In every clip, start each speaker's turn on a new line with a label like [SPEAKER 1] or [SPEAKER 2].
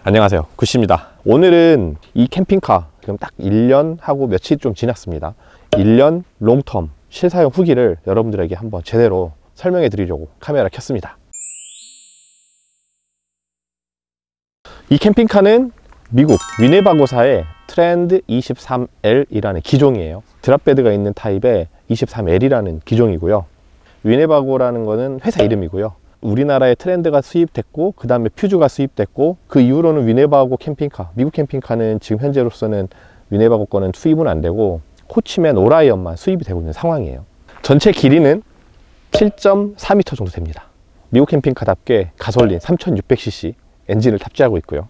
[SPEAKER 1] 안녕하세요, 구씨입니다. 오늘은 이 캠핑카 지금 딱 1년 하고 며칠 좀 지났습니다. 1년 롱텀 실사용 후기를 여러분들에게 한번 제대로 설명해 드리려고 카메라 켰습니다. 이 캠핑카는 미국 위네바고사의 트렌드 23L이라는 기종이에요. 드랍베드가 있는 타입의 23L이라는 기종이고요. 위네바고라는 거는 회사 이름이고요. 우리나라에 트렌드가 수입됐고 그 다음에 퓨즈가 수입됐고 그 이후로는 위네바고 캠핑카, 미국 캠핑카는 지금 현재로서는 위네바고 거는 수입은 안 되고 코치맨 오라이언만 수입이 되고 있는 상황이에요. 전체 길이는 7.4m 정도 됩니다. 미국 캠핑카답게 가솔린 3600cc 엔진을 탑재하고 있고요.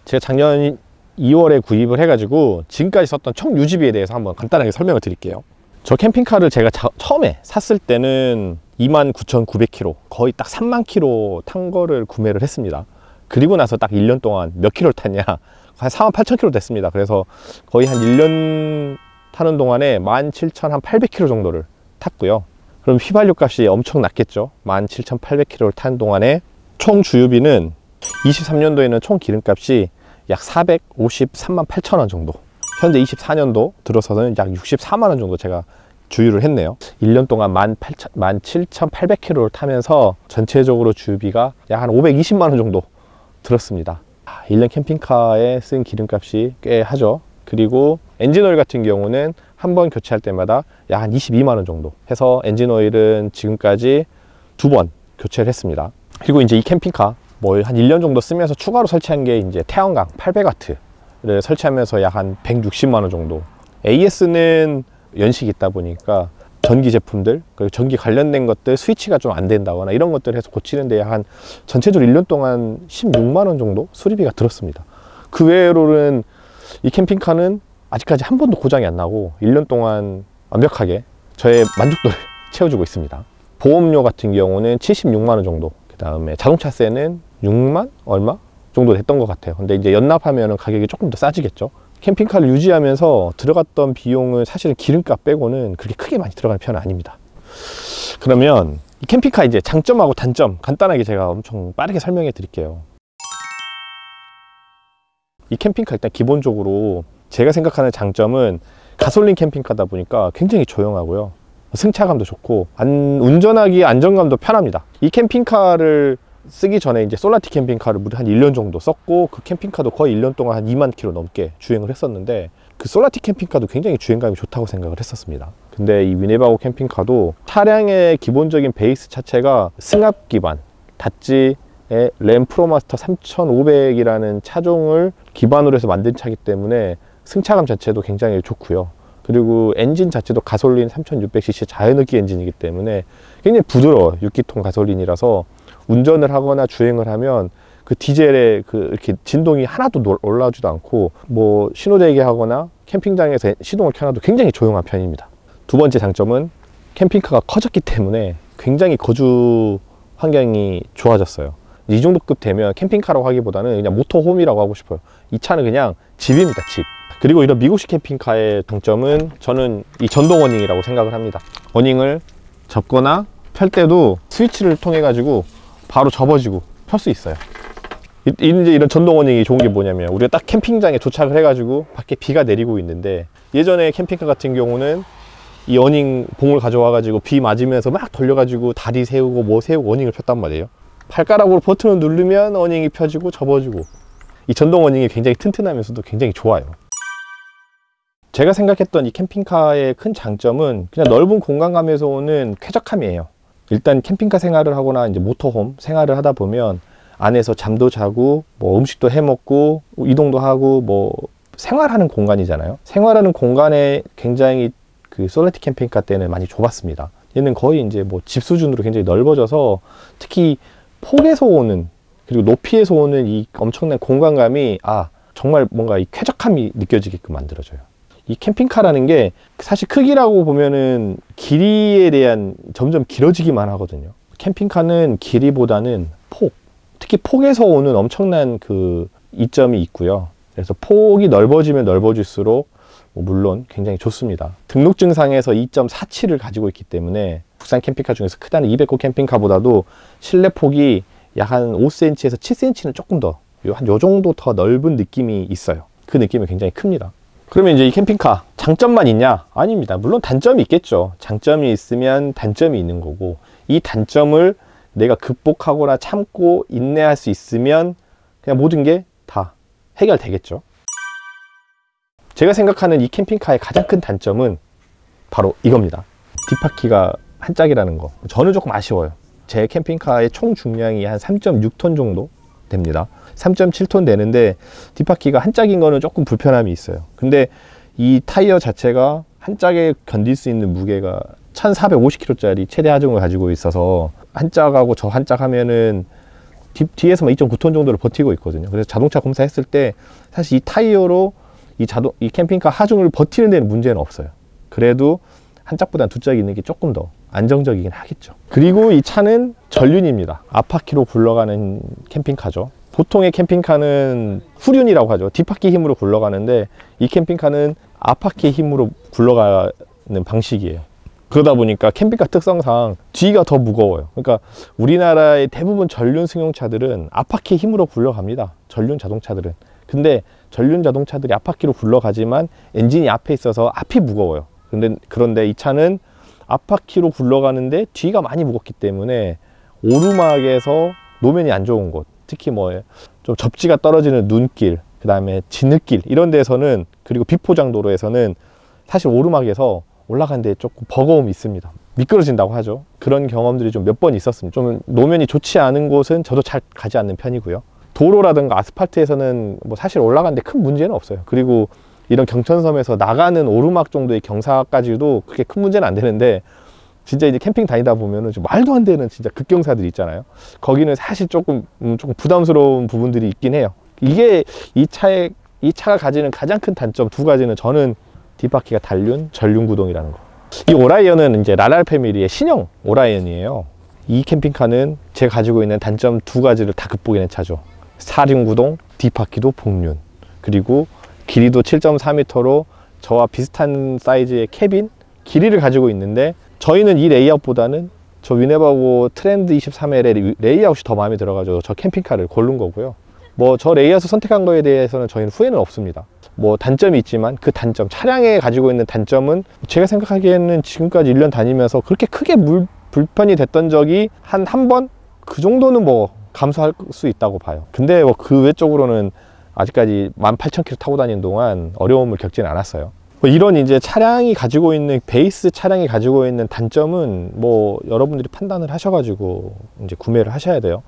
[SPEAKER 1] 제가 작년 2월에 구입을 해가지고 지금까지 썼던 총 유지비에 대해서 한번 간단하게 설명을 드릴게요. 저 캠핑카를 제가 처음에 샀을 때는 29,900km, 거의 딱 3만 km 탄 거를 구매를 했습니다. 그리고 나서 딱 1년 동안 몇 킬로를 탔냐, 한 48,000km 됐습니다. 그래서 거의 한 1년 타는 동안에 17,800km 정도를 탔고요. 그럼 휘발유 값이 엄청 낮겠죠. 17,800km를 탄 동안에 총 주유비는 23년도에는 총 기름값이 약 453만 8천원 정도, 현재 24년도 들어서는 약 64만원 정도 제가 주유를 했네요. 1년 동안 17,800km를 타면서 전체적으로 주유비가 약 한 520만원 정도 들었습니다. 1년 캠핑카에 쓴 기름값이 꽤 하죠. 그리고 엔진오일 같은 경우는 한 번 교체할 때마다 약 한 22만원 정도 해서 엔진오일은 지금까지 2번 교체를 했습니다. 그리고 이제 이 캠핑카 뭐 한 1년 정도 쓰면서 추가로 설치한 게 이제 태양광 800W를 설치하면서 약 한 160만원 정도. AS는 연식이 있다 보니까 전기 제품들, 그리고 전기 관련된 것들 스위치가 좀 안 된다거나 이런 것들 해서 고치는데 한 전체적으로 1년 동안 16만원 정도 수리비가 들었습니다. 그 외로는 이 캠핑카는 아직까지 한 번도 고장이 안 나고 1년 동안 완벽하게 저의 만족도를 채워주고 있습니다. 보험료 같은 경우는 76만원 정도, 그 다음에 자동차세는 6만 얼마 정도 됐던 것 같아요. 근데 이제 연납하면 가격이 조금 더 싸지겠죠. 캠핑카를 유지하면서 들어갔던 비용은 사실은 기름값 빼고는 그렇게 크게 많이 들어가는 편은 아닙니다. 그러면 이 캠핑카 이제 장점하고 단점 간단하게 제가 엄청 빠르게 설명해 드릴게요. 이 캠핑카 일단 기본적으로 제가 생각하는 장점은 가솔린 캠핑카다 보니까 굉장히 조용하고요. 승차감도 좋고 운전하기 안정감도 편합니다. 이 캠핑카를 쓰기 전에 이제 솔라티 캠핑카를 무려 한 1년 정도 썼고 그 캠핑카도 거의 1년 동안 한 2만 km 넘게 주행을 했었는데 그 솔라티 캠핑카도 굉장히 주행감이 좋다고 생각을 했었습니다. 근데 이 위네바고 캠핑카도 차량의 기본적인 베이스 자체가 승합 기반 다찌의 램 프로마스터 3500이라는 차종을 기반으로 해서 만든 차이기 때문에 승차감 자체도 굉장히 좋고요. 그리고 엔진 자체도 가솔린 3600cc 자연흡기 엔진이기 때문에 굉장히 부드러워요. 6기통 가솔린이라서 운전을 하거나 주행을 하면 그 디젤의 이렇게 진동이 하나도 올라오지도 않고 뭐 신호대기 하거나 캠핑장에서 시동을 켜놔도 굉장히 조용한 편입니다. 두 번째 장점은 캠핑카가 커졌기 때문에 굉장히 거주 환경이 좋아졌어요. 이 정도급 되면 캠핑카라고 하기보다는 그냥 모터홈이라고 하고 싶어요. 이 차는 그냥 집입니다, 집. 그리고 이런 미국식 캠핑카의 장점은 저는 이 전동 어닝이라고 생각을 합니다. 어닝을 접거나 펼 때도 스위치를 통해 가지고 바로 접어지고 펼 수 있어요. 이제 이런 전동 어닝이 좋은 게 뭐냐면 우리가 딱 캠핑장에 도착을 해 가지고 밖에 비가 내리고 있는데 예전에 캠핑카 같은 경우는 이 어닝 봉을 가져와 가지고 비 맞으면서 막 돌려 가지고 다리 세우고 뭐 세우고 어닝을 폈단 말이에요. 발가락으로 버튼을 누르면 어닝이 펴지고 접어지고, 이 전동 어닝이 굉장히 튼튼하면서도 굉장히 좋아요. 제가 생각했던 이 캠핑카의 큰 장점은 그냥 넓은 공간감에서 오는 쾌적함이에요. 일단 캠핑카 생활을 하거나 이제 모터홈 생활을 하다 보면 안에서 잠도 자고 뭐 음식도 해 먹고 이동도 하고 뭐 생활하는 공간이잖아요. 생활하는 공간에 굉장히 그 솔라티 캠핑카 때는 많이 좁았습니다. 얘는 거의 이제 뭐 집 수준으로 굉장히 넓어져서 특히 폭에서 오는 그리고 높이에서 오는 이 엄청난 공간감이 정말 뭔가 이 쾌적함이 느껴지게끔 만들어져요. 이 캠핑카라는 게 사실 크기라고 보면은 길이에 대한 점점 길어지기만 하거든요. 캠핑카는 길이보다는 폭, 특히 폭에서 오는 엄청난 그 이점이 있고요. 그래서 폭이 넓어지면 넓어질수록 물론 굉장히 좋습니다. 등록증상에서 2.47을 가지고 있기 때문에 국산 캠핑카 중에서 크다는 200호 캠핑카보다도 실내 폭이 약 한 5cm에서 7cm는 조금 더, 한 요 정도 더 넓은 느낌이 있어요. 그 느낌이 굉장히 큽니다. 그러면 이제 이 캠핑카 장점만 있냐? 아닙니다. 물론 단점이 있겠죠. 장점이 있으면 단점이 있는 거고, 이 단점을 내가 극복하거나 참고 인내할 수 있으면 그냥 모든 게 다 해결되겠죠. 제가 생각하는 이 캠핑카의 가장 큰 단점은 바로 이겁니다. 뒷바퀴가 한 짝이라는 거. 저는 조금 아쉬워요. 제 캠핑카의 총 중량이 한 3.6톤 정도 됩니다. 3.7톤 되는데 뒷바퀴가 한 짝인 거는 조금 불편함이 있어요. 근데 이 타이어 자체가 한 짝에 견딜 수 있는 무게가 1450kg짜리 최대 하중을 가지고 있어서 한 짝하고 저 한 짝 하면은 뒤에서만 2.9톤 정도를 버티고 있거든요. 그래서 자동차 검사했을 때 사실 이 타이어로 이 캠핑카 하중을 버티는 데는 문제는 없어요. 그래도 한 짝보다는 두 짝이 있는 게 조금 더 안정적이긴 하겠죠. 그리고 이 차는 전륜입니다. 앞바퀴로 굴러가는 캠핑카죠. 보통의 캠핑카는 후륜이라고 하죠. 뒷바퀴 힘으로 굴러가는데 이 캠핑카는 앞바퀴 힘으로 굴러가는 방식이에요. 그러다 보니까 캠핑카 특성상 뒤가 더 무거워요. 그러니까 우리나라의 대부분 전륜 승용차들은 앞바퀴 힘으로 굴러갑니다. 전륜 자동차들은. 근데 전륜 자동차들이 앞바퀴로 굴러가지만 엔진이 앞에 있어서 앞이 무거워요. 그런데 이 차는 앞바퀴로 굴러가는데 뒤가 많이 무겁기 때문에 오르막에서 노면이 안 좋은 곳, 특히 뭐 좀 접지가 떨어지는 눈길, 그 다음에 진흙길 이런 데서는, 그리고 비포장 도로에서는 사실 오르막에서 올라가는 데 조금 버거움이 있습니다. 미끄러진다고 하죠. 그런 경험들이 좀 몇 번 있었습니다. 좀 노면이 좋지 않은 곳은 저도 잘 가지 않는 편이고요. 도로라든가 아스팔트에서는 뭐 사실 올라가는데 큰 문제는 없어요. 그리고 이런 경천섬에서 나가는 오르막 정도의 경사까지도 그렇게 큰 문제는 안 되는데, 진짜 이제 캠핑 다니다 보면은 좀 말도 안 되는 진짜 급경사들 있잖아요. 거기는 사실 조금 부담스러운 부분들이 있긴 해요. 이게 이 차가 가지는 가장 큰 단점 두 가지는, 저는 뒷바퀴가 단륜, 전륜 구동이라는 거. 이 오라이언은 이제 라랄 패밀리의 신형 오라이언이에요. 이 캠핑카는 제가 가지고 있는 단점 두 가지를 다 극복해낸 차죠. 4륜 구동, 뒷바퀴도 복륜, 그리고 길이도 7.4m로 저와 비슷한 사이즈의 캐빈, 길이를 가지고 있는데, 저희는 이 레이아웃보다는 저 위네바고 트렌드 23L의 레이아웃이 더 마음에 들어가지고 저 캠핑카를 고른 거고요. 뭐 저 레이아웃을 선택한 거에 대해서는 저희는 후회는 없습니다. 뭐 단점이 있지만 그 단점, 차량에 가지고 있는 단점은 제가 생각하기에는 지금까지 1년 다니면서 그렇게 크게 불편이 됐던 적이 한 번? 그 정도는 뭐 감수할 수 있다고 봐요. 근데 뭐 그 외적으로는 아직까지 18,000km 타고 다니는 동안 어려움을 겪지는 않았어요. 뭐 이런 이제 차량이 가지고 있는, 베이스 차량이 가지고 있는 단점은 뭐 여러분들이 판단을 하셔가지고 이제 구매를 하셔야 돼요.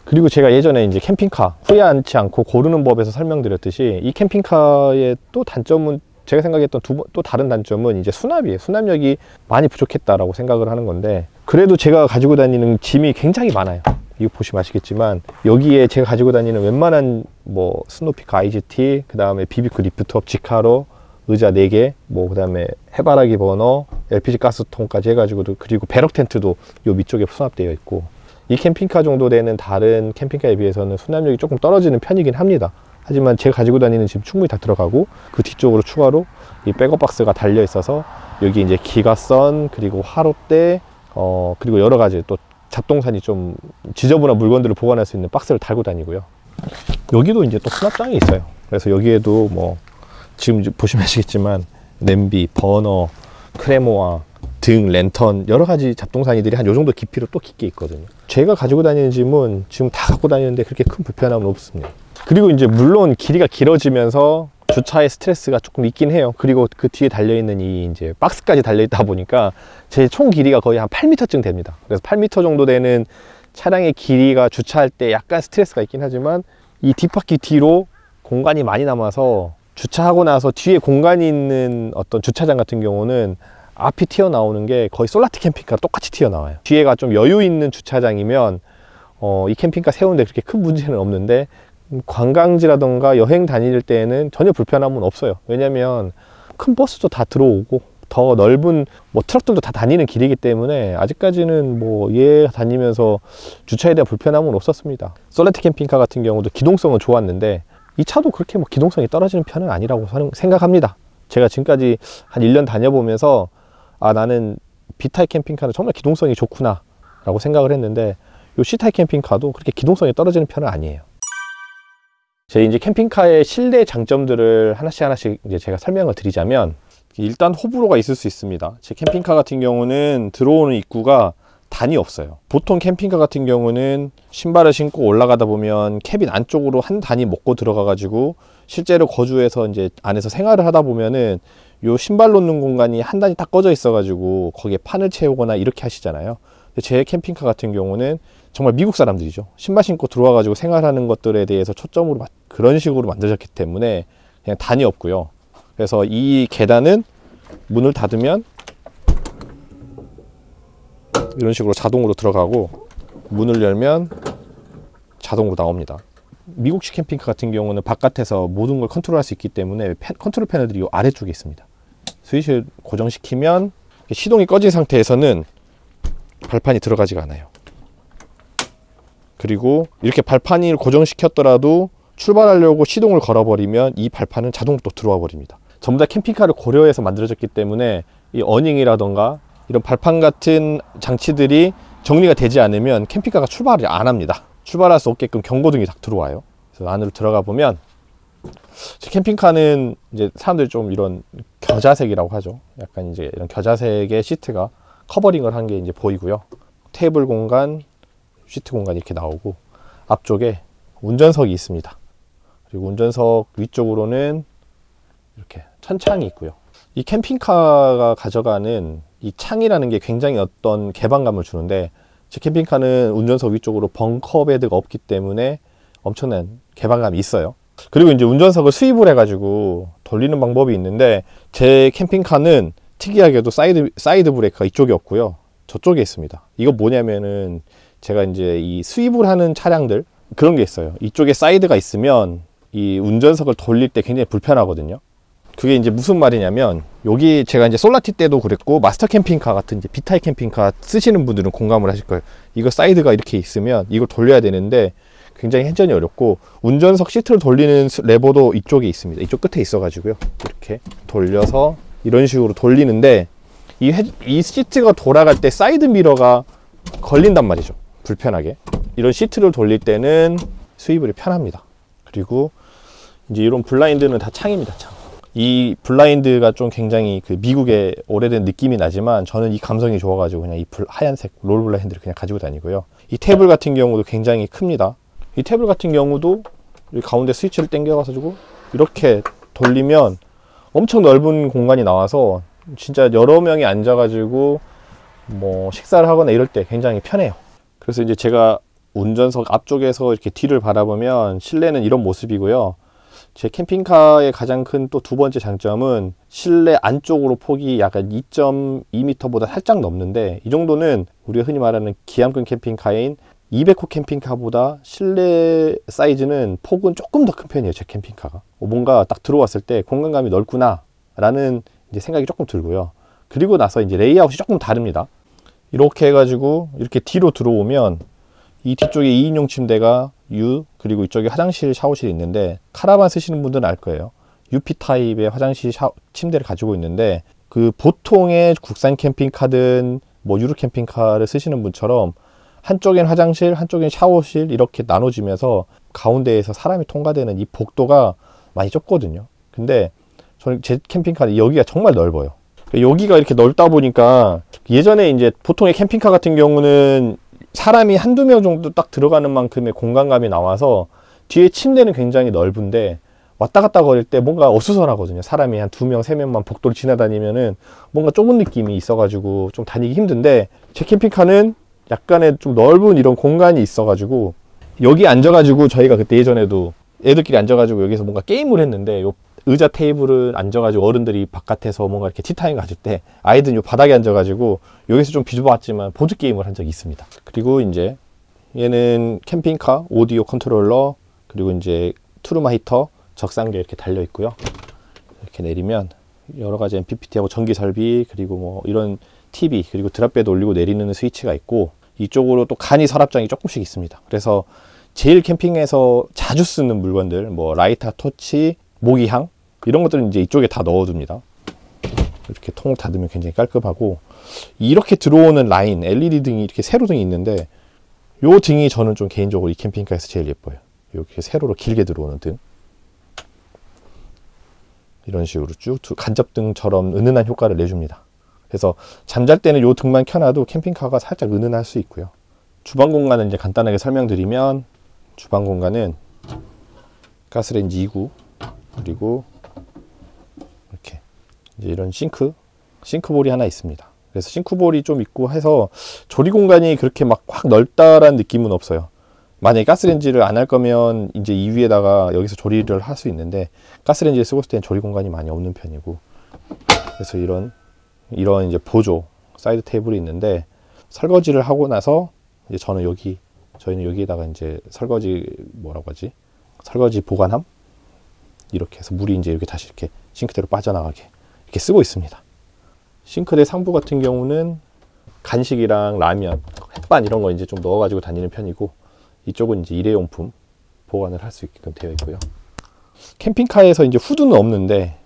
[SPEAKER 1] 그리고 제가 예전에 이제 캠핑카 후회하지 않고 고르는 법에서 설명드렸듯이, 이 캠핑카의 또 단점은, 제가 생각했던 또 다른 단점은 이제 수납이에요. 수납력이 많이 부족했다라고 생각을 하는 건데, 그래도 제가 가지고 다니는 짐이 굉장히 많아요. 이거 보시면 아시겠지만 여기에 제가 가지고 다니는 웬만한 뭐 스노피크 IGT, 그 다음에 비비크 리프트업 지카로, 의자 4개, 뭐 그 다음에 해바라기 버너, LPG 가스통까지 해가지고도, 그리고 배럭 텐트도 요 밑쪽에 수납되어 있고, 이 캠핑카 정도 되는 다른 캠핑카에 비해서는 수납력이 조금 떨어지는 편이긴 합니다. 하지만 제가 가지고 다니는 짐 충분히 다 들어가고, 그 뒤쪽으로 추가로 이 백업 박스가 달려 있어서 여기 이제 기가선, 그리고 화롯대, 그리고 여러 가지 또 잡동사니 좀 지저분한 물건들을 보관할 수 있는 박스를 달고 다니고요. 여기도 이제 또 수납장이 있어요. 그래서 여기에도 뭐 지금 보시면 아시겠지만 냄비, 버너, 크레모아 등, 랜턴, 여러 가지 잡동사니들이 한 요 정도 깊이로 또 깊게 있거든요. 제가 가지고 다니는 짐은 지금 다 갖고 다니는데 그렇게 큰 불편함은 없습니다. 그리고 이제 물론 길이가 길어지면서 주차의 스트레스가 조금 있긴 해요. 그리고 그 뒤에 달려있는 이 이제 박스까지 달려있다 보니까 제 총 길이가 거의 한 8m쯤 됩니다. 그래서 8m 정도 되는 차량의 길이가 주차할 때 약간 스트레스가 있긴 하지만, 이 뒷바퀴 뒤로 공간이 많이 남아서 주차하고 나서 뒤에 공간이 있는 어떤 주차장 같은 경우는 앞이 튀어나오는 게 거의 솔라티 캠핑카랑 똑같이 튀어나와요. 뒤에가 좀 여유 있는 주차장이면 이 캠핑카 세우는데 그렇게 큰 문제는 없는데, 관광지라던가 여행 다닐 때에는 전혀 불편함은 없어요. 왜냐면 큰 버스도 다 들어오고 더 넓은 뭐 트럭들도 다 다니는 길이기 때문에 아직까지는 뭐 얘 다니면서 주차에 대한 불편함은 없었습니다. 솔라티 캠핑카 같은 경우도 기동성은 좋았는데, 이 차도 그렇게 뭐 기동성이 떨어지는 편은 아니라고 생각합니다. 제가 지금까지 한 1년 다녀보면서, 아, 나는 B타입 캠핑카는 정말 기동성이 좋구나 라고 생각을 했는데, 이 C타입 캠핑카도 그렇게 기동성이 떨어지는 편은 아니에요. 제 이제 캠핑카의 실내 장점들을 하나씩 이제 제가 설명을 드리자면, 일단 호불호가 있을 수 있습니다. 제 캠핑카 같은 경우는 들어오는 입구가 단이 없어요. 보통 캠핑카 같은 경우는 신발을 신고 올라가다 보면 캐빈 안쪽으로 한 단이 먹고 들어가 가지고 실제로 거주해서 이제 안에서 생활을 하다 보면은 요 신발 놓는 공간이 한 단이 딱 꺼져 있어 가지고 거기에 판을 채우거나 이렇게 하시잖아요. 근데 제 캠핑카 같은 경우는 정말 미국 사람들이죠. 신발 신고 들어와 가지고 생활하는 것들에 대해서 초점으로 그런 식으로 만들어졌기 때문에 그냥 단이 없고요. 그래서 이 계단은 문을 닫으면 이런 식으로 자동으로 들어가고, 문을 열면 자동으로 나옵니다. 미국식 캠핑카 같은 경우는 바깥에서 모든 걸 컨트롤할 수 있기 때문에 컨트롤 패널들이 이 아래쪽에 있습니다. 스위치를 고정시키면 시동이 꺼진 상태에서는 발판이 들어가지가 않아요. 그리고 이렇게 발판을 고정시켰더라도 출발하려고 시동을 걸어버리면 이 발판은 자동으로 또 들어와 버립니다. 전부 다 캠핑카를 고려해서 만들어졌기 때문에 이 어닝이라던가 이런 발판 같은 장치들이 정리가 되지 않으면 캠핑카가 출발을 안 합니다. 출발할 수 없게끔 경고등이 딱 들어와요. 그래서 안으로 들어가 보면 제 캠핑카는 이제 사람들이 좀 이런 겨자색이라고 하죠. 약간 이제 이런 겨자색의 시트가 커버링을 한 게 이제 보이고요. 테이블 공간, 시트 공간이 이렇게 나오고, 앞쪽에 운전석이 있습니다. 그리고 운전석 위쪽으로는 이렇게 천창이 있고요. 이 캠핑카가 가져가는 이 창이라는 게 굉장히 어떤 개방감을 주는데, 제 캠핑카는 운전석 위쪽으로 벙커 베드가 없기 때문에 엄청난 개방감이 있어요. 그리고 이제 운전석을 수입을 해가지고 돌리는 방법이 있는데, 제 캠핑카는 특이하게도 사이드 브레이크가 이쪽에 없고요. 저쪽에 있습니다. 이거 뭐냐면은 제가 이제 이 수입을 하는 차량들 그런 게 있어요. 이쪽에 사이드가 있으면 이 운전석을 돌릴 때 굉장히 불편하거든요. 그게 이제 무슨 말이냐면, 여기 제가 이제 솔라티 때도 그랬고 마스터 캠핑카 같은 이제 B타입 캠핑카 쓰시는 분들은 공감을 하실 거예요. 이거 사이드가 이렇게 있으면 이걸 돌려야 되는데 굉장히 회전이 어렵고, 운전석 시트를 돌리는 레버도 이쪽에 있습니다. 이쪽 끝에 있어 가지고요. 이렇게 돌려서 이런 식으로 돌리는데, 이 시트가 돌아갈 때 사이드 미러가 걸린단 말이죠. 불편하게. 이런 시트를 돌릴 때는 수입이 편합니다. 그리고 이제 이런 블라인드는 다 창입니다. 창. 이 블라인드가 좀 굉장히 그 미국의 오래된 느낌이 나지만 저는 이 감성이 좋아가지고 그냥 이 하얀색 롤 블라인드를 그냥 가지고 다니고요. 이 테이블 같은 경우도 굉장히 큽니다. 이 테이블 같은 경우도 이 가운데 스위치를 당겨가지고 이렇게 돌리면 엄청 넓은 공간이 나와서 진짜 여러 명이 앉아가지고 뭐 식사를 하거나 이럴 때 굉장히 편해요. 그래서 이제 제가 운전석 앞쪽에서 이렇게 뒤를 바라보면 실내는 이런 모습이고요. 제 캠핑카의 가장 큰 또 두 번째 장점은 실내 안쪽으로 폭이 약간 2.2m보다 살짝 넘는데, 이 정도는 우리가 흔히 말하는 기암급 캠핑카인 200호 캠핑카보다 실내 사이즈는 폭은 조금 더 큰 편이에요. 제 캠핑카가 뭔가 딱 들어왔을 때 공간감이 넓구나 라는 이제 생각이 조금 들고요. 그리고 나서 이제 레이아웃이 조금 다릅니다. 이렇게 해가지고 이렇게 뒤로 들어오면 이 뒤쪽에 2인용 침대가 U, 그리고 이쪽에 화장실, 샤워실이 있는데, 카라반 쓰시는 분들은 알 거예요. UP 타입의 화장실, 침대를 가지고 있는데, 그 보통의 국산 캠핑카든 뭐 유로 캠핑카를 쓰시는 분처럼 한쪽엔 화장실, 한쪽엔 샤워실 이렇게 나눠지면서 가운데에서 사람이 통과되는 이 복도가 많이 좁거든요. 근데 저는 제 캠핑카는 여기가 정말 넓어요. 여기가 이렇게 넓다 보니까, 예전에 이제 보통의 캠핑카 같은 경우는 사람이 한두 명 정도 딱 들어가는 만큼의 공간감이 나와서 뒤에 침대는 굉장히 넓은데 왔다 갔다 거릴 때 뭔가 어수선하거든요. 사람이 한 2명, 3명만 복도를 지나다니면은 뭔가 좁은 느낌이 있어가지고 좀 다니기 힘든데, 제 캠핑카는 약간의 좀 넓은 이런 공간이 있어가지고 여기 앉아가지고 저희가 그때 예전에도 애들끼리 앉아가지고 여기서 뭔가 게임을 했는데, 요 의자 테이블을 앉아가지고 어른들이 바깥에서 뭔가 이렇게 티타임 가질 때 아이들은 요 바닥에 앉아가지고 여기서 좀 비좁았지만 보드게임을 한 적이 있습니다. 그리고 이제 얘는 캠핑카 오디오 컨트롤러, 그리고 이제 투르마 히터 적상계 이렇게 달려 있고요. 이렇게 내리면 여러 가지 MPPT하고 전기 설비, 그리고 뭐 이런 TV, 그리고 드랍베드 올리고 내리는 스위치가 있고, 이쪽으로 또 간이 서랍장이 조금씩 있습니다. 그래서 제일 캠핑에서 자주 쓰는 물건들, 뭐 라이터, 토치, 모기향 이런 것들은 이제 이쪽에 다 넣어둡니다. 이렇게 통을 닫으면 굉장히 깔끔하고, 이렇게 들어오는 라인, LED 등이 이렇게 세로등이 있는데 요 등이 저는 좀 개인적으로 이 캠핑카에서 제일 예뻐요. 이렇게 세로로 길게 들어오는 등. 이런 식으로 쭉 간접등처럼 은은한 효과를 내줍니다. 그래서 잠잘 때는 요 등만 켜놔도 캠핑카가 살짝 은은할 수 있고요. 주방 공간은 이제 간단하게 설명드리면, 주방 공간은 가스레인지 2구, 그리고 이렇게 이제 이런 싱크볼이 하나 있습니다. 그래서 싱크볼이 좀 있고 해서 조리 공간이 그렇게 막 확 넓다란 느낌은 없어요. 만약에 가스레인지를 안 할 거면 이제 이 위에다가 여기서 조리를 할 수 있는데, 가스레인지를 쓰고 있을 때는 조리 공간이 많이 없는 편이고, 그래서 이런 이제 보조 사이드 테이블이 있는데, 설거지를 하고 나서 이제 저희는 여기에다가 이제 설거지 설거지 보관함, 이렇게 해서 물이 이제 이렇게 다시 이렇게 싱크대로 빠져나가게 이렇게 쓰고 있습니다. 싱크대 상부 같은 경우는 간식이랑 라면, 햇반 이런 거 이제 좀 넣어가지고 다니는 편이고, 이쪽은 이제 일회용품 보관을 할 수 있게끔 되어 있고요. 캠핑카에서 이제 후드는 없는데,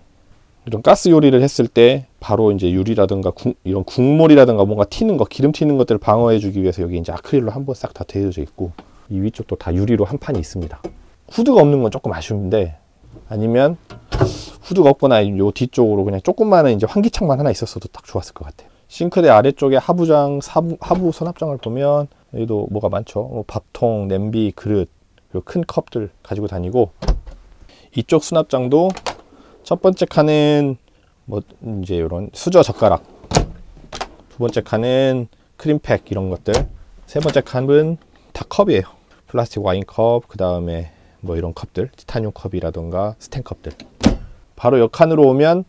[SPEAKER 1] 이런 가스 요리를 했을 때 바로 이제 유리라든가 이런 국물이라든가 뭔가 튀는 거, 기름 튀는 것들을 방어해 주기 위해서 여기 이제 아크릴로 한번 싹 다 되어져 있고, 이 위쪽도 다 유리로 한 판이 있습니다. 후드가 없는 건 조금 아쉬운데, 아니면 후드가 없거나 요 뒤쪽으로 그냥 조그마한 이제 환기창만 하나 있었어도 딱 좋았을 것 같아요. 싱크대 아래쪽에 하부 수납장을 보면 여기도 뭐가 많죠. 밥통, 냄비, 그릇, 그리고 큰 컵들 가지고 다니고, 이쪽 수납장도 첫 번째 칸은 뭐 이제 이런 수저 젓가락, 두 번째 칸은 크림팩 이런 것들, 세 번째 칸은 다 컵이에요. 플라스틱 와인컵, 그 다음에 뭐 이런 컵들, 티타늄 컵이라던가 스텐 컵들. 바로 옆 칸으로 오면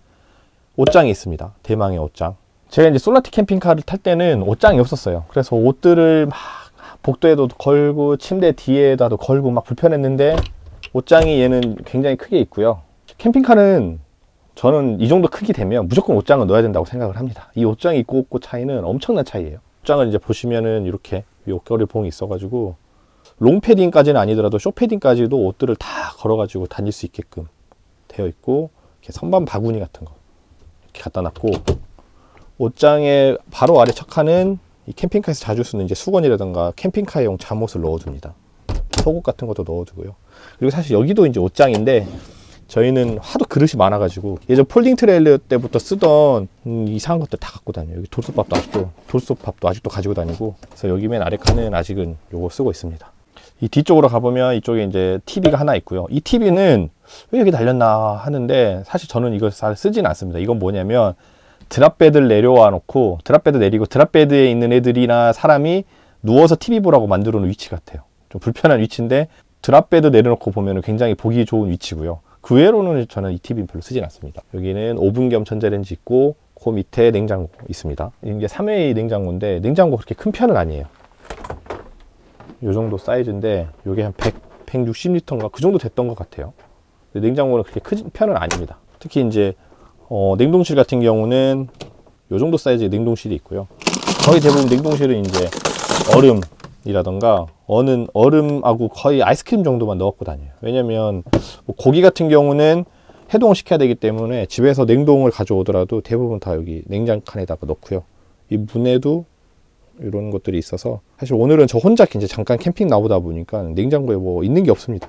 [SPEAKER 1] 옷장이 있습니다. 대망의 옷장. 제가 이제 솔라티 캠핑카를 탈 때는 옷장이 없었어요. 그래서 옷들을 막 복도에도 걸고 침대 뒤에다도 걸고 막 불편했는데, 옷장이 얘는 굉장히 크게 있고요. 캠핑카는 저는 이 정도 크기 되면 무조건 옷장을 넣어야 된다고 생각을 합니다. 이 옷장이 있고 없고 차이는 엄청난 차이예요. 옷장을 이제 보시면은 이렇게 옷걸이 봉이 있어가지고 롱 패딩까지는 아니더라도 쇼 패딩까지도 옷들을 다 걸어가지고 다닐 수 있게끔 되어 있고, 이렇게 선반 바구니 같은 거 이렇게 갖다 놨고, 옷장의 바로 아래 첫 칸은 이 캠핑카에서 자주 쓰는 이제 수건이라든가 캠핑카용 잠옷을 넣어줍니다. 속옷 같은 것도 넣어두고요. 그리고 사실 여기도 이제 옷장인데, 저희는 하도 그릇이 많아가지고 예전 폴딩 트레일러 때부터 쓰던 이상한 것들 다 갖고 다녀요. 여기 돌솥밥도 아직도 가지고 다니고, 그래서 여기 맨 아래 칸은 아직은 요거 쓰고 있습니다. 이 뒤쪽으로 가보면 이쪽에 이제 TV가 하나 있고요. 이 TV는 왜 여기 달렸나 하는데, 사실 저는 이걸 잘 쓰진 않습니다. 이건 뭐냐면, 드랍베드를 내려와 놓고, 드랍베드 내리고 드랍베드에 있는 애들이나 사람이 누워서 TV 보라고 만들어 놓은 위치 같아요. 좀 불편한 위치인데, 드랍베드 내려놓고 보면 굉장히 보기 좋은 위치고요. 그 외로는 저는 이 TV는 별로 쓰진 않습니다. 여기는 오븐 겸 전자레인지 있고, 그 밑에 냉장고 있습니다. 이게 3회 냉장고인데, 냉장고 그렇게 큰 편은 아니에요. 요 정도 사이즈인데, 요게 한 160리터인가 그 정도 됐던 것 같아요. 냉장고는 그렇게 큰 편은 아닙니다. 특히 이제 냉동실 같은 경우는 요 정도 사이즈의 냉동실이 있고요. 거의 대부분 냉동실은 이제 얼음이라던가 얼음하고 거의 아이스크림 정도만 넣고 다녀요. 왜냐면 뭐 고기 같은 경우는 해동을 시켜야 되기 때문에 집에서 냉동을 가져오더라도 대부분 다 여기 냉장칸에다가 넣고요. 이 문에도 이런 것들이 있어서, 사실 오늘은 저 혼자 이제 잠깐 캠핑 나오다 보니까 냉장고에 뭐 있는 게 없습니다.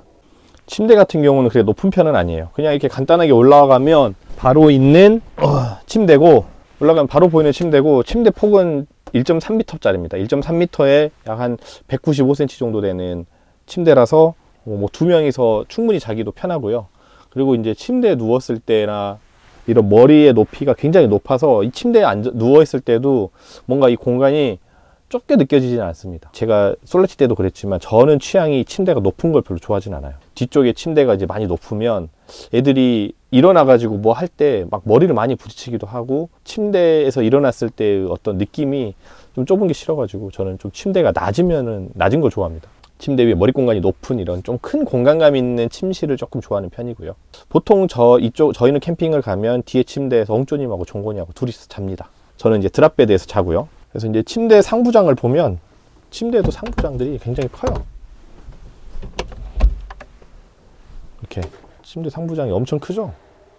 [SPEAKER 1] 침대 같은 경우는 그렇게 높은 편은 아니에요. 그냥 이렇게 간단하게 올라가면 바로 있는 침대고, 올라가면 바로 보이는 침대고, 침대 폭은 1.3m 짜리입니다. 1.3m에 약 한 195cm 정도 되는 침대라서 뭐 두 명이서 충분히 자기도 편하고요. 그리고 이제 침대에 누웠을 때나 이런 머리의 높이가 굉장히 높아서 이 침대에 누워 있을 때도 뭔가 이 공간이 좁게 느껴지지는 않습니다. 제가 솔라티 때도 그랬지만 저는 취향이 침대가 높은 걸 별로 좋아하진 않아요. 뒤쪽에 침대가 이제 많이 높으면 애들이 일어나 가지고 뭐 할 때 막 머리를 많이 부딪히기도 하고, 침대에서 일어났을 때 어떤 느낌이 좀 좁은 게 싫어가지고 저는 좀 침대가 낮은 걸 좋아합니다. 침대 위에 머리 공간이 높은 이런 좀 큰 공간감 있는 침실을 조금 좋아하는 편이고요. 보통 저희는 캠핑을 가면 뒤에 침대에서 엉조님하고 종곤이하고 둘이서 잡니다. 저는 이제 드랍베드에서 자고요. 그래서 이제 침대 상부장을 보면, 침대에도 상부장들이 굉장히 커요. 이렇게 침대 상부장이 엄청 크죠.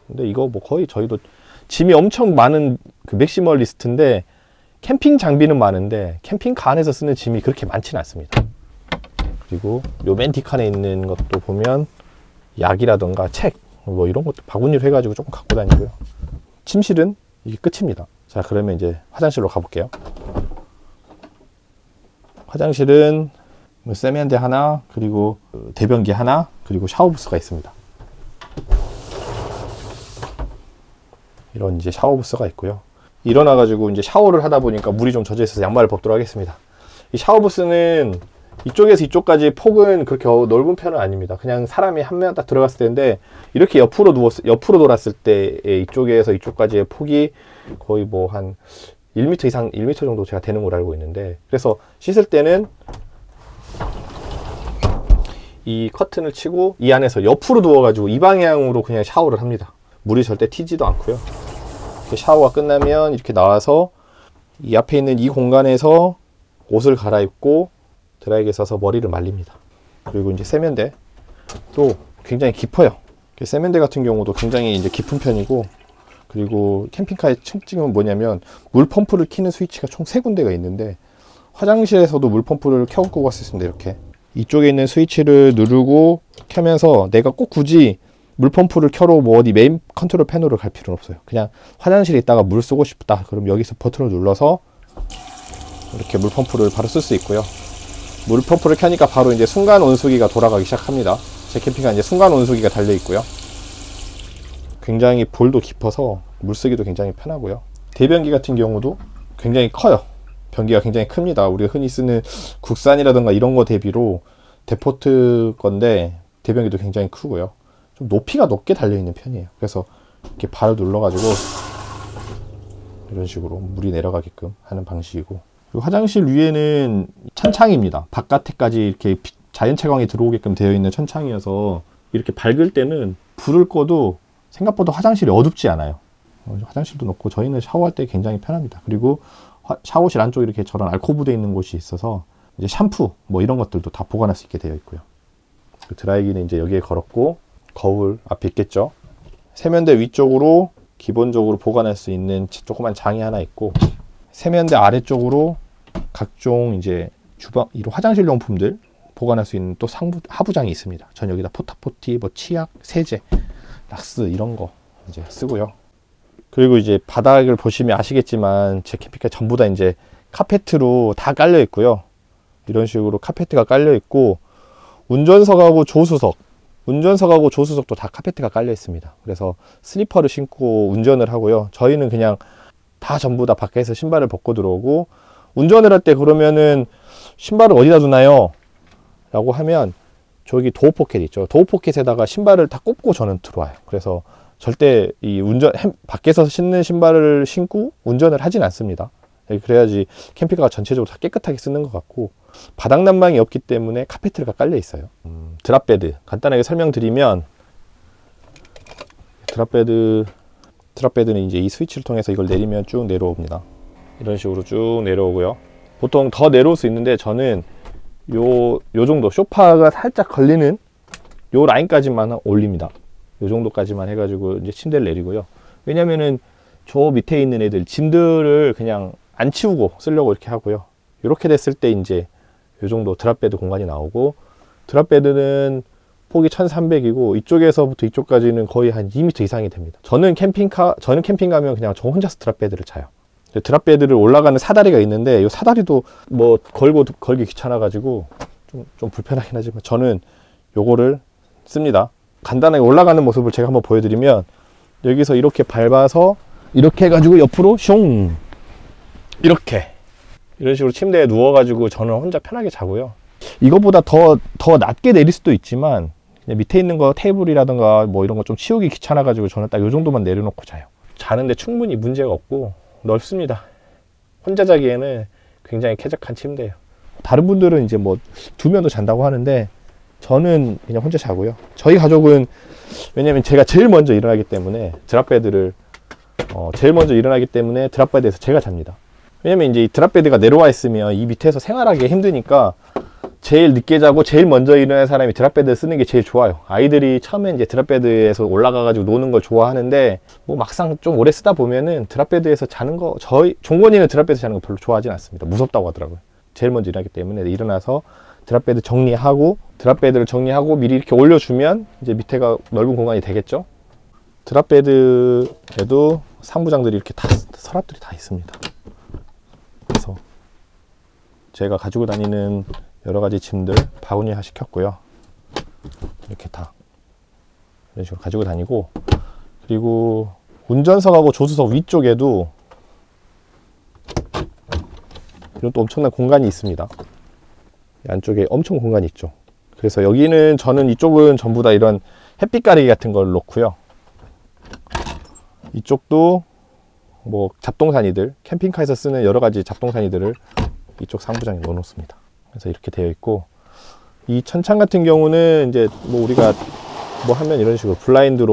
[SPEAKER 1] 근데 이거 뭐 거의 저희도 짐이 엄청 많은 그 맥시멀리스트인데, 캠핑 장비는 많은데 캠핑카 안에서 쓰는 짐이 그렇게 많지는 않습니다. 그리고 요 맨 뒷칸에 있는 것도 보면 약이라던가 책 뭐 이런 것도 바구니로 해가지고 조금 갖고 다니고요. 침실은 이게 끝입니다. 자, 그러면 이제 화장실로 가볼게요. 화장실은 세면대 하나, 그리고 대변기 하나, 그리고 샤워부스가 있습니다. 이런 이제 샤워부스가 있고요. 일어나가지고 이제 샤워를 하다 보니까 물이 좀 젖어 있어서 양말을 벗도록 하겠습니다. 이 샤워부스는 이쪽에서 이쪽까지 폭은 그렇게 넓은 편은 아닙니다. 그냥 사람이 한 명 딱 들어갔을 때인데, 이렇게 옆으로 돌았을 때 이쪽에서 이쪽까지의 폭이 거의 뭐 한 1m 이상, 1m 정도 제가 되는 걸로 알고 있는데, 그래서 씻을 때는 이 커튼을 치고 이 안에서 옆으로 누워가지고 이 방향으로 그냥 샤워를 합니다. 물이 절대 튀지도 않고요. 샤워가 끝나면 이렇게 나와서 이 앞에 있는 이 공간에서 옷을 갈아입고 드라이기에 써서 머리를 말립니다. 그리고 이제 세면대 또 굉장히 깊어요. 세면대 같은 경우도 굉장히 이제 깊은 편이고, 그리고 캠핑카의 특징은 뭐냐면 물 펌프를 키는 스위치가 총 3군데가 있는데, 화장실에서도 물 펌프를 켜고 갔을 수 있습니다. 이렇게 이쪽에 있는 스위치를 누르고 켜면서 내가 꼭 굳이 물 펌프를 켜로 뭐 어디 메인 컨트롤 패널을 갈 필요는 없어요. 그냥 화장실에 있다가 물 쓰고 싶다 그럼 여기서 버튼을 눌러서 이렇게 물 펌프를 바로 쓸 수 있고요. 물 펌프를 켜니까 바로 이제 순간 온수기가 돌아가기 시작합니다. 제 캠핑카는 이제 순간 온수기가 달려 있고요. 굉장히 볼도 깊어서 물쓰기도 굉장히 편하고요. 대변기 같은 경우도 굉장히 커요. 변기가 굉장히 큽니다. 우리가 흔히 쓰는 국산이라든가 이런 거 대비로 데포트 건데 대변기도 굉장히 크고요. 좀 높이가 높게 달려 있는 편이에요. 그래서 이렇게 바로 눌러가지고 이런 식으로 물이 내려가게끔 하는 방식이고, 그리고 화장실 위에는 천창입니다. 바깥에까지 이렇게 자연채광이 들어오게끔 되어 있는 천창이어서 이렇게 밝을 때는 불을 꺼도 생각보다 화장실이 어둡지 않아요. 화장실도 높고 저희는 샤워할 때 굉장히 편합니다. 그리고 샤워실 안쪽에 이렇게 저런 알코브 되어 있는 곳이 있어서 이제 샴푸 뭐 이런 것들도 다 보관할 수 있게 되어 있고요. 드라이기는 이제 여기에 걸었고, 거울 앞에 있겠죠. 세면대 위쪽으로 기본적으로 보관할 수 있는 조그만 장이 하나 있고, 세면대 아래쪽으로 각종 이제 주방, 이런 화장실 용품들 보관할 수 있는 또 하부장이 있습니다. 전 여기다 포타포티, 뭐 치약, 세제, 락스 이런 거 이제 쓰고요. 그리고 이제 바닥을 보시면 아시겠지만 제 캠핑카 전부 다 이제 카페트로 다 깔려 있고요. 이런 식으로 카페트가 깔려 있고, 운전석하고 조수석도 다 카페트가 깔려 있습니다. 그래서 슬리퍼를 신고 운전을 하고요. 저희는 그냥 다 전부 다 밖에서 신발을 벗고 들어오고, 운전을 할 때 그러면은 신발을 어디다 두나요? 라고 하면 저기 도어 포켓 있죠. 도어 포켓에다가 신발을 다 꼽고 저는 들어와요. 그래서 절대 이 밖에서 신는 신발을 신고 운전을 하진 않습니다. 그래야지 캠핑카가 전체적으로 다 깨끗하게 쓰는 것 같고, 바닥 난방이 없기 때문에 카페트가 깔려 있어요. 드랍베드 간단하게 설명드리면, 드랍베드는 이제 이 스위치를 통해서 이걸 내리면 쭉 내려옵니다. 이런 식으로 쭉 내려오고요. 보통 더 내려올 수 있는데 저는 요 정도 소파가 살짝 걸리는 요 라인까지만 올립니다. 요 정도까지만 해가지고 이제 침대를 내리고요. 왜냐면은 저 밑에 있는 애들 짐들을 그냥 안 치우고 쓰려고 이렇게 하고요. 이렇게 됐을 때 이제 요 정도 드랍베드 공간이 나오고, 드랍베드는 폭이 1300이고 이쪽에서부터 이쪽까지는 거의 한 2m 이상이 됩니다. 저는 캠핑 가면 그냥 저 혼자서 드랍베드를 자요. 드랍베드를 올라가는 사다리가 있는데 이 사다리도 뭐 걸기 귀찮아 가지고 좀 불편하긴 하지만 저는 요거를 씁니다. 간단하게 올라가는 모습을 제가 한번 보여드리면, 여기서 이렇게 밟아서 이렇게 해가지고 옆으로 숑 이렇게 이런 식으로 침대에 누워가지고 저는 혼자 편하게 자고요. 이거보다 더 낮게 내릴 수도 있지만 그냥 밑에 있는 거 테이블이라든가 뭐 이런 거 좀 치우기 귀찮아 가지고 저는 딱 요 정도만 내려놓고 자요. 자는데 충분히 문제가 없고 넓습니다. 혼자 자기에는 굉장히 쾌적한 침대예요. 다른 분들은 이제 뭐 2명도 잔다고 하는데 저는 그냥 혼자 자고요. 저희 가족은 왜냐면 제가 제일 먼저 일어나기 때문에 드랍베드에서 제가 잡니다. 왜냐면 이제 이 드랍베드가 내려와 있으면 이 밑에서 생활하기 힘드니까 제일 늦게 자고 제일 먼저 일어나는 사람이 드랍베드 쓰는 게 제일 좋아요. 아이들이 처음에 이제 드랍베드에서 올라가 가지고 노는 걸 좋아하는데 뭐 막상 좀 오래 쓰다 보면은 드랍베드에서 자는 거, 종건이는 드랍베드 자는 거 별로 좋아하진 않습니다. 무섭다고 하더라고요. 제일 먼저 일어나기 때문에 일어나서 드랍베드 정리하고, 드랍베드를 정리하고 미리 이렇게 올려주면 이제 밑에가 넓은 공간이 되겠죠. 드랍베드에도 상부장들이 이렇게 다 서랍들이 다 있습니다. 그래서 제가 가지고 다니는 여러 가지 짐들 바구니화 시켰고요. 이렇게 다 이런 식으로 가지고 다니고, 그리고 운전석하고 조수석 위쪽에도 이런 또 엄청난 공간이 있습니다. 안쪽에 엄청 공간이 있죠. 그래서 여기는 저는 이쪽은 전부 다 이런 햇빛 가리개 같은 걸 놓고요. 이쪽도 뭐 잡동사니들, 캠핑카에서 쓰는 여러 가지 잡동사니들을 이쪽 상부장에 넣어 놓습니다. 그래서 이렇게 되어 있고, 이 천창 같은 경우는 이제 뭐 우리가 뭐 하면 이런 식으로 블라인드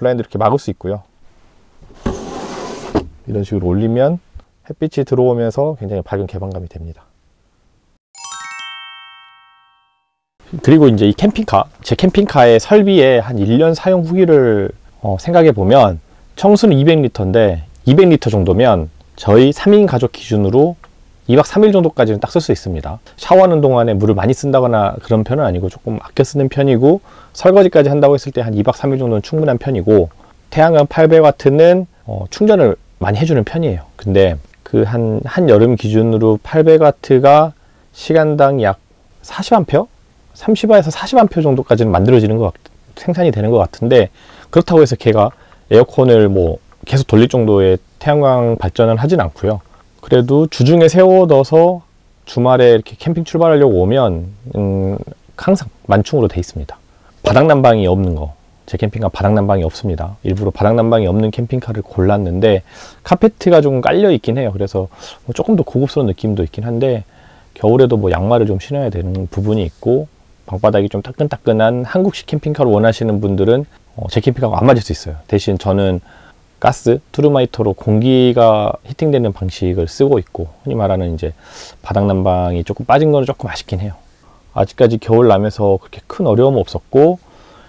[SPEAKER 1] 이렇게 막을 수 있고요. 이런 식으로 올리면 햇빛이 들어오면서 굉장히 밝은 개방감이 됩니다. 그리고 이제 이 캠핑카, 제 캠핑카의 설비의 한 1년 사용 후기를 생각해 보면, 청수는 200리터인데 200리터 정도면 저희 3인 가족 기준으로 2박 3일 정도까지는 딱 쓸 수 있습니다. 샤워하는 동안에 물을 많이 쓴다거나 그런 편은 아니고 조금 아껴 쓰는 편이고, 설거지까지 한다고 했을 때 한 2박 3일 정도는 충분한 편이고, 태양광 800W는 충전을 많이 해주는 편이에요. 근데 그 한 여름 기준으로 800W가 시간당 약 40A? 30A에서 40A 정도까지는 만들어지는 생산이 되는 것 같은데, 그렇다고 해서 걔가 에어컨을 뭐 계속 돌릴 정도의 태양광 발전은 하진 않고요. 그래도 주중에 세워둬서 주말에 이렇게 캠핑 출발하려고 오면 항상 만충으로 돼 있습니다. 바닥 난방이 없는 거, 제 캠핑카 바닥 난방이 없습니다. 일부러 바닥 난방이 없는 캠핑카를 골랐는데 카페트가 좀 깔려 있긴 해요. 그래서 뭐 조금 더 고급스러운 느낌도 있긴 한데, 겨울에도 뭐 양말을 좀 신어야 되는 부분이 있고, 방바닥이 좀 따끈따끈한 한국식 캠핑카를 원하시는 분들은 제 캠핑카가 안 맞을 수 있어요. 대신 저는 가스, 트루마이터로 공기가 히팅되는 방식을 쓰고 있고, 흔히 말하는 이제 바닥 난방이 조금 빠진 거는 조금 아쉽긴 해요. 아직까지 겨울 나면서 그렇게 큰 어려움은 없었고,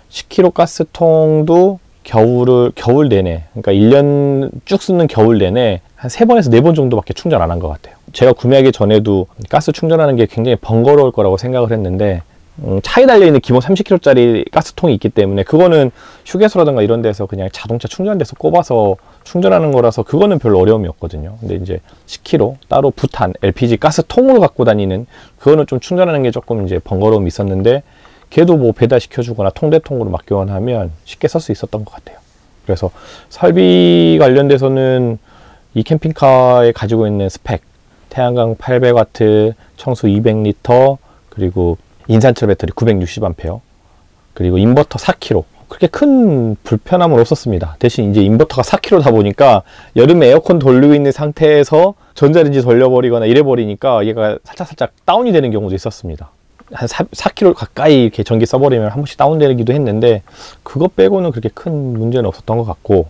[SPEAKER 1] 10kg 가스통도 겨울 내내, 그러니까 1년 쭉 쓰는 겨울 내내 한 3번에서 4번 정도밖에 충전 안 한 것 같아요. 제가 구매하기 전에도 가스 충전하는 게 굉장히 번거로울 거라고 생각을 했는데, 차에 달려있는 기본 30kg짜리 가스통이 있기 때문에 그거는 휴게소라든가 이런 데서 그냥 자동차 충전돼서 꼽아서 충전하는 거라서 그거는 별로 어려움이 없거든요. 근데 이제 10kg 따로 부탄 LPG 가스통으로 갖고 다니는 그거는 좀 충전하는 게 조금 이제 번거로움이 있었는데, 걔도 뭐 배달시켜주거나 통대통으로 막 교환하면 쉽게 쓸 수 있었던 것 같아요. 그래서 설비 관련돼서는 이 캠핑카에 가지고 있는 스펙, 태양광 800W, 청수 200리터, 그리고 인산철 배터리 960A, 그리고 인버터 4kg, 그렇게 큰 불편함은 없었습니다. 대신 이제 인버터가 4kg다 보니까 여름에 에어컨 돌리고 있는 상태에서 전자레인지 돌려버리거나 이래버리니까 얘가 살짝 다운이 되는 경우도 있었습니다. 한 4kg 가까이 이렇게 전기 써버리면 한 번씩 다운되기도 했는데, 그거 빼고는 그렇게 큰 문제는 없었던 것 같고,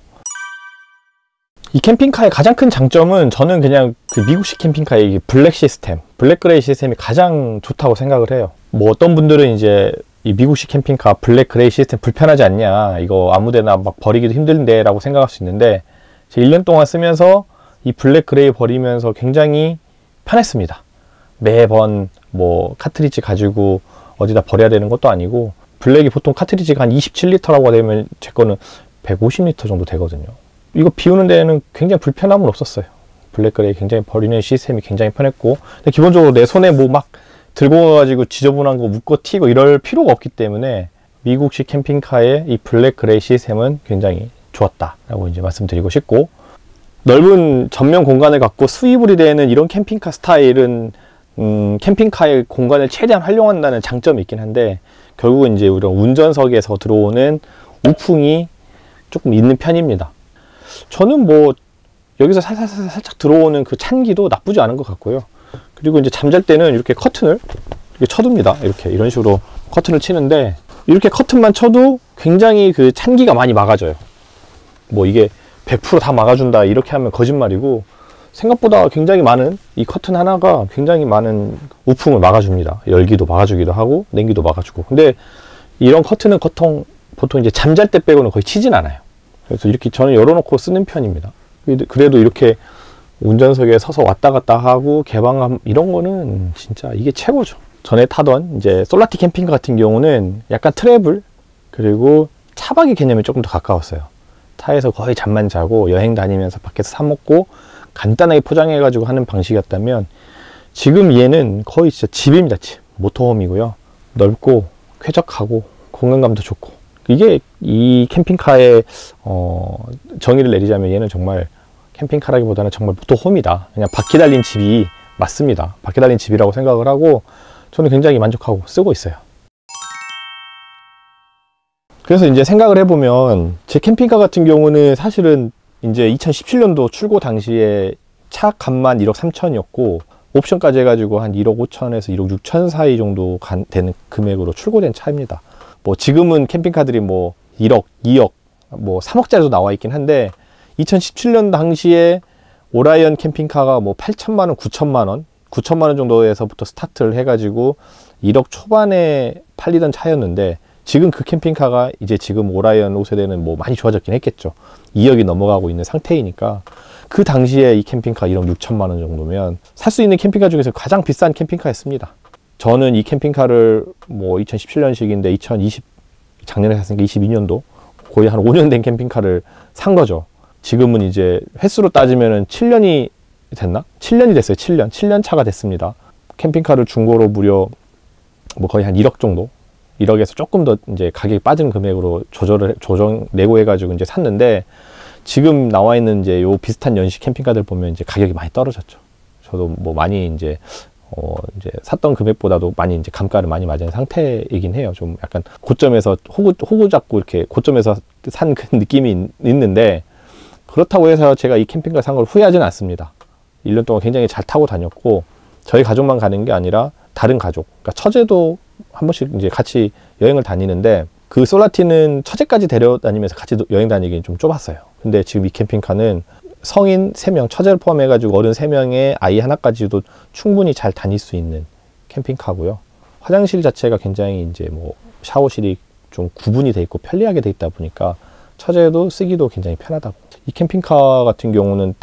[SPEAKER 1] 이 캠핑카의 가장 큰 장점은 저는 그냥 그 미국식 캠핑카의 블랙 시스템, 블랙 그레이 시스템이 가장 좋다고 생각을 해요. 뭐 어떤 분들은 이제 이 미국식 캠핑카 블랙 그레이 시스템 불편하지 않냐, 이거 아무데나 막 버리기도 힘든데 라고 생각할 수 있는데, 제 1년 동안 쓰면서 이 블랙 그레이 버리면서 굉장히 편했습니다. 매번 뭐 카트리지 가지고 어디다 버려야 되는 것도 아니고, 블랙이 보통 카트리지가 한 27리터라고 되면 제 거는 150리터 정도 되거든요. 이거 비우는 데는 굉장히 불편함은 없었어요. 블랙 그레이 굉장히 버리는 시스템이 굉장히 편했고, 근데 기본적으로 내 손에 뭐 막 들고 가가지고 지저분한 거 묶어 튀고 이럴 필요가 없기 때문에 미국식 캠핑카의 이 블랙 그레이 시스템은 굉장히 좋았다라고 이제 말씀드리고 싶고, 넓은 전면 공간을 갖고 수입물이 되는 이런 캠핑카 스타일은 캠핑카의 공간을 최대한 활용한다는 장점이 있긴 한데, 결국은 이제 우리 운전석에서 들어오는 우풍이 조금 있는 편입니다. 저는 뭐 여기서 살짝 들어오는 그 찬기도 나쁘지 않은 것 같고요. 그리고 이제 잠잘 때는 이렇게 커튼을 이렇게 쳐둡니다. 이런 식으로 커튼을 치는데, 이렇게 커튼만 쳐도 굉장히 그 찬기가 많이 막아져요. 뭐 이게 100% 다 막아준다 이렇게 하면 거짓말이고, 생각보다 굉장히 많은 이 커튼 하나가 굉장히 많은 우풍을 막아줍니다. 열기도 막아주기도 하고 냉기도 막아주고. 근데 이런 커튼은 보통 이제 잠잘 때 빼고는 거의 치진 않아요. 그래서 이렇게 저는 열어놓고 쓰는 편입니다. 그래도 이렇게 운전석에 서서 왔다 갔다 하고 개방감 이런 거는 진짜 이게 최고죠. 전에 타던 이제 솔라티 캠핑카 같은 경우는 약간 트래블 그리고 차박의 개념이 조금 더 가까웠어요. 차에서 거의 잠만 자고 여행 다니면서 밖에서 사 먹고 간단하게 포장해 가지고 하는 방식이었다면, 지금 얘는 거의 진짜 집입니다. 집. 모터홈이고요. 넓고 쾌적하고 공간감도 좋고, 이게 이 캠핑카의 정의를 내리자면 얘는 정말 캠핑카라기보다는 정말 모터홈이다. 그냥 바퀴 달린 집이 맞습니다. 바퀴 달린 집이라고 생각을 하고 저는 굉장히 만족하고 쓰고 있어요. 그래서 이제 생각을 해보면 제 캠핑카 같은 경우는 사실은 이제 2017년도 출고 당시에 차 값만 1억 3천이었고 옵션까지 해가지고 한 1억 5천에서 1억 6천 사이 정도 되는 금액으로 출고된 차입니다. 뭐 지금은 캠핑카들이 뭐 1억, 2억, 뭐 3억짜리도 나와 있긴 한데 2017년 당시에 오라이언 캠핑카가 뭐 8천만 원, 9천만 원 정도에서부터 스타트를 해가지고 1억 초반에 팔리던 차였는데, 지금 그 캠핑카가 이제 지금 오라이언 5세대는 뭐 많이 좋아졌긴 했겠죠. 2억이 넘어가고 있는 상태이니까 그 당시에 이 캠핑카 1억 6천만 원 정도면 살 수 있는 캠핑카 중에서 가장 비싼 캠핑카였습니다. 저는 이 캠핑카를 뭐 2017년식인데 작년에 샀으니까 22년도 거의 한 5년 된 캠핑카를 산 거죠. 지금은 이제 횟수로 따지면은 7년이 됐나? 7년이 됐어요. 7년 차가 됐습니다. 캠핑카를 중고로 무려 뭐 거의 한 1억 정도, 1억에서 조금 더 이제 가격이 빠진 금액으로 조정 내고 해가지고 이제 샀는데, 지금 나와 있는 이제 요 비슷한 연식 캠핑카들 보면 이제 가격이 많이 떨어졌죠. 저도 뭐 많이 이제 샀던 금액보다도 많이 이제 감가를 많이 맞은 상태이긴 해요. 좀 약간 고점에서 호구 잡고 이렇게 고점에서 산 그 느낌이 있는데, 그렇다고 해서 제가 이 캠핑카 산 걸 후회하지는 않습니다. 1년 동안 굉장히 잘 타고 다녔고, 저희 가족만 가는 게 아니라 다른 가족, 그러니까 처제도 한 번씩 이제 같이 여행을 다니는데, 그 솔라티는 처제까지 데려다니면서 같이 여행 다니기는 좀 좁았어요. 근데 지금 이 캠핑카는 성인 3명, 처제를 포함해가지고 어른 3명에 아이 하나까지도 충분히 잘 다닐 수 있는 캠핑카고요. 화장실 자체가 굉장히 이제 뭐 샤워실이 좀 구분이 돼 있고 편리하게 돼 있다 보니까 처제도 쓰기도 굉장히 편하다고. 이 캠핑카 같은 경우는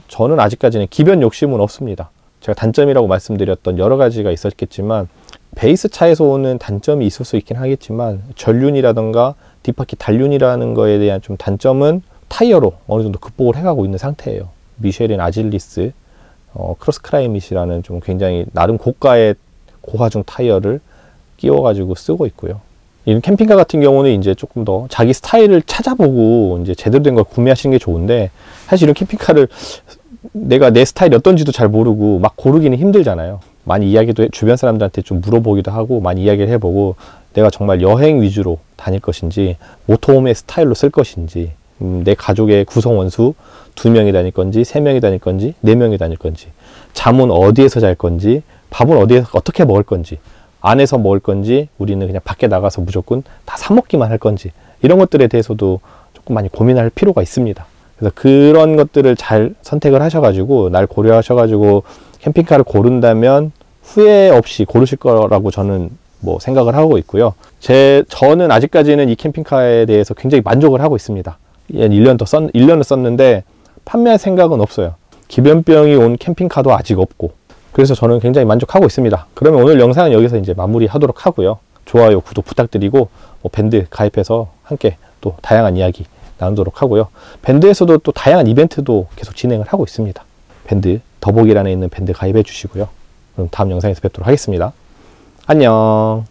[SPEAKER 1] 저는 아직까지는 기변 욕심은 없습니다. 제가 단점이라고 말씀드렸던 여러 가지가 있었겠지만, 베이스 차에서 오는 단점이 있을 수 있긴 하겠지만, 전륜이라던가 뒷바퀴 단륜이라는 거에 대한 좀 단점은 타이어로 어느 정도 극복을 해가고 있는 상태예요. 미쉐린 아질리스 크로스 클라이밋이라는 좀 굉장히 나름 고가의 고하중 타이어를 끼워가지고 쓰고 있고요. 이 캠핑카 같은 경우는 이제 조금 더 자기 스타일을 찾아보고 이제 제대로 된 걸 구매하시는 게 좋은데, 사실 이런 캠핑카를 내가 내 스타일이 어떤지도 잘 모르고 막 고르기는 힘들잖아요. 많이 이야기도 주변 사람들한테 좀 물어보기도 하고 많이 이야기를 해보고, 내가 정말 여행 위주로 다닐 것인지 모터홈의 스타일로 쓸 것인지, 내 가족의 구성원수 2명이 다닐 건지 3명이 다닐 건지 4명이 다닐 건지, 잠은 어디에서 잘 건지, 밥은 어디에서 어떻게 먹을 건지, 안에서 먹을 건지, 우리는 그냥 밖에 나가서 무조건 다 사 먹기만 할 건지, 이런 것들에 대해서도 조금 많이 고민할 필요가 있습니다. 그래서 그런 것들을 잘 선택을 하셔가지고, 날 고려하셔가지고 캠핑카를 고른다면 후회 없이 고르실 거라고 저는 뭐 생각을 하고 있고요. 저는 아직까지는 이 캠핑카에 대해서 굉장히 만족을 하고 있습니다. 1년을 썼는데 판매할 생각은 없어요. 기변병이 온 캠핑카도 아직 없고, 그래서 저는 굉장히 만족하고 있습니다. 그러면 오늘 영상은 여기서 이제 마무리 하도록 하고요. 좋아요, 구독 부탁드리고, 밴드 가입해서 함께 또 다양한 이야기 나누도록 하고요. 밴드에서도 또 다양한 이벤트도 계속 진행을 하고 있습니다. 밴드 더보기란에 있는 밴드 가입해 주시고요. 그럼 다음 영상에서 뵙도록 하겠습니다. 안녕.